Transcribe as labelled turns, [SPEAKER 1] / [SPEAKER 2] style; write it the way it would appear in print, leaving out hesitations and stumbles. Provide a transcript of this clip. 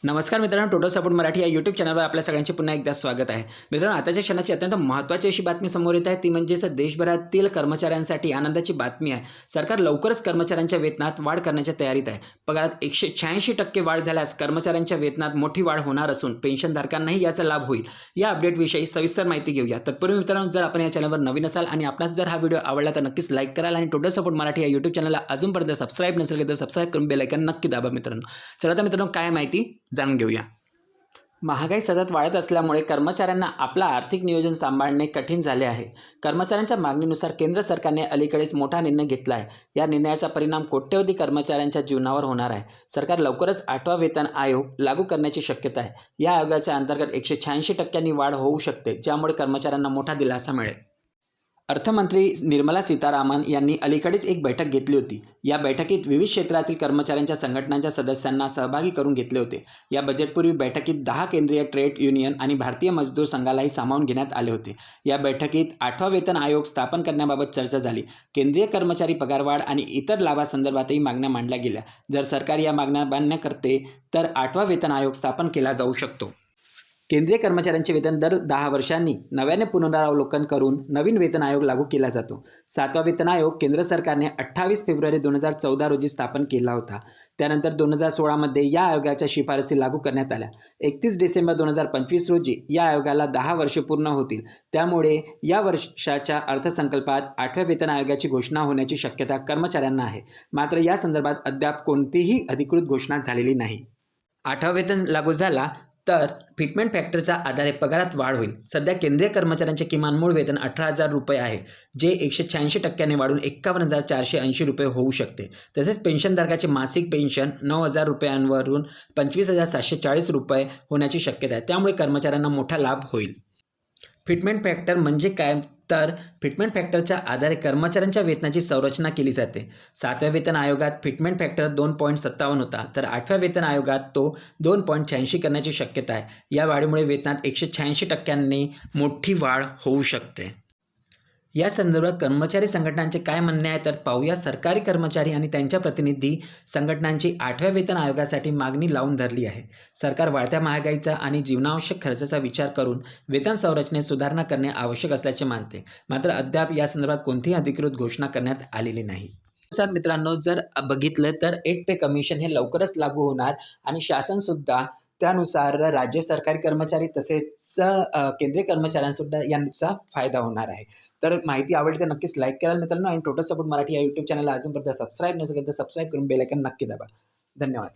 [SPEAKER 1] नमस्कार मित्रांनो, total support Marathi या यूट्यूब चॅनलवर आपल्या सगळ्यांचे पुन्हा एकदा स्वागत आहे. मित्रांनो, आताच्या क्षणाची अत्यंत महत्त्वाची अशी बातमी समोर येत आहे, ती म्हणजेच देशभरातील कर्मचाऱ्यांसाठी आनंदाची बातमी आहे. सरकार लवकरच कर्मचाऱ्यांच्या वेतनात वाढ करण्याच्या तयारीत आहे. पगारात 186% वाढ झाल्यास कर्मचाऱ्यांच्या वेतनात मोठी वाढ होणार असून पेन्शनधारकांनाही याचा लाभ होईल. या अपडेटविषयी सविस्तर माहिती घेऊया. तत्पूर्वी मित्रांनो, जर आपण या चॅनलवर नवीन असाल आणि आपणास जर हा व्हिडिओ आवडला तर नक्कीच लाईक कराल आणि टोटल सपोर्ट मराठी या यूट्यूब चॅनलला अजूनपर्यंत सबस्क्राईब नसेल तर सबस्क्राईब करून बेल आयकॉन नक्की दाबा मित्रांनो. चला तर मित्रांनो, काय माहिती जाणून घेऊया. महागाई सतत वाढत असल्यामुळे कर्मचाऱ्यांना आपला आर्थिक नियोजन सांभाळणे कठीण झाले आहे. कर्मचाऱ्यांच्या मागणीनुसार केंद्र सरकारने अलीकडेच मोठा निर्णय घेतला आहे. या निर्णयाचा परिणाम कोट्यवधी कर्मचाऱ्यांच्या जीवनावर होणार आहे. सरकार लवकरच 8वा वेतन आयोग लागू करण्याची शक्यता आहे. या आयोगाच्या अंतर्गत 186% वाढ होऊ शकते, ज्यामुळे कर्मचाऱ्यांना मोठा दिलासा मिळेल. अर्थमंत्री निर्मला सीतारामन यांनी अलीकडेच एक बैठक घेतली होती. या बैठकीत विविध क्षेत्रातील कर्मचाऱ्यांच्या संघटनांच्या सदस्यांना सहभागी करून घेतले होते. या बजेटपूर्वी बैठकीत 10 केंद्रीय ट्रेड युनियन आणि भारतीय मजदूर संघालाही सामावून घेण्यात आले होते. या बैठकीत 8वा वेतन आयोग स्थापन करण्याबाबत चर्चा झाली. केंद्रीय कर्मचारी पगारवाढ आणि इतर लाभासंदर्भातही मागण्या मांडल्या गेल्या. जर सरकार या मागण्या मान्य करते तर 8वा वेतन आयोग स्थापन केला जाऊ शकतो. केंद्रीय कर्मचाऱ्यांचे वेतन दर 10 वर्षांनी नव्याने पुनरावलोकन करून नवीन वेतन आयोग लागू केला जातो. 7वा वेतन आयोग केंद्र सरकारने 28 फेब्रुवारी 2014 रोजी स्थापन केला होता. त्यानंतर 2016 मध्ये या आयोगाच्या शिफारसी लागू करण्यात आल्या. 31 डिसेंबर 2025 रोजी या आयोगाला 10 वर्षे पूर्ण होतील. त्यामुळे या वर्षाच्या अर्थसंकल्पात 8व्या वेतन आयोगाची घोषणा होण्याची शक्यता कर्मचाऱ्यांना आहे. मात्र या संदर्भात अद्याप कोणतीही अधिकृत घोषणा झालेली नाही. 8वा वेतन लागू झाला तर फिटमेंट फॅक्टरच्या आधारे पगारात वाढ होईल. सध्या केंद्रीय कर्मचाऱ्यांचे किमान मूळ वेतन 18,000 रुपये आहे, जे 186% वाढून 51,480 रुपये होऊ शकते. तसेच पेन्शनधारकाचे मासिक पेन्शन 9,000 रुपयांवरून 25,740 रुपये होण्याची शक्यता आहे. त्यामुळे कर्मचाऱ्यांना मोठा लाभ होईल. फिटमेंट फॅक्टर म्हणजे काय? तर फिटमेंट फॅक्टरच्या आधारे कर्मचाऱ्यांच्या वेतनाची संरचना केली जाते. 7व्या वेतन आयोगात फिटमेंट फॅक्टर 2.57 होता, तर 8व्या वेतन आयोगात तो 2.86 करण्याची शक्यता आहे. या वाढीमुळे वेतनात 186%नी मोठी वाढ होऊ शकते. या संदर्भात कर्मचारी संघटनांचे काय म्हणणे आहे तर पाहूया. सरकारी कर्मचारी आणि त्यांच्या प्रतिनिधी संघटनांची 8व्या वेतन आयोगासाठी मागणी लावून धरली आहे. सरकार वाढत्या महागाईचा आणि जीवनावश्यक खर्चाचा विचार करून वेतन संरचनेत सुधारणा करणे आवश्यक असल्याचे मानते. मात्र अद्याप या संदर्भात कोणतीही अधिकृत घोषणा करण्यात आलेली नाही. सर मित्रांनो, जर बघितलं तर 8 पे कमिशन हे लवकरच लागू होणार आणि शासनसुद्धा त्यानुसार राज्य सरकारी कर्मचारी तसेच केंद्रीय कर्मचाऱ्यांसुद्धा यांचा फायदा होणार आहे. तर माहिती आवडली तर नक्कीच लाईक कराल मित्रांनो आणि टोटल सपोर्ट मराठी या यूट्यूब चॅनलला अजूनपर्यंत सबस्क्राईब नसेल तर सबस्क्राईब करून बेल आयकॉन नक्की दाबा. धन्यवाद.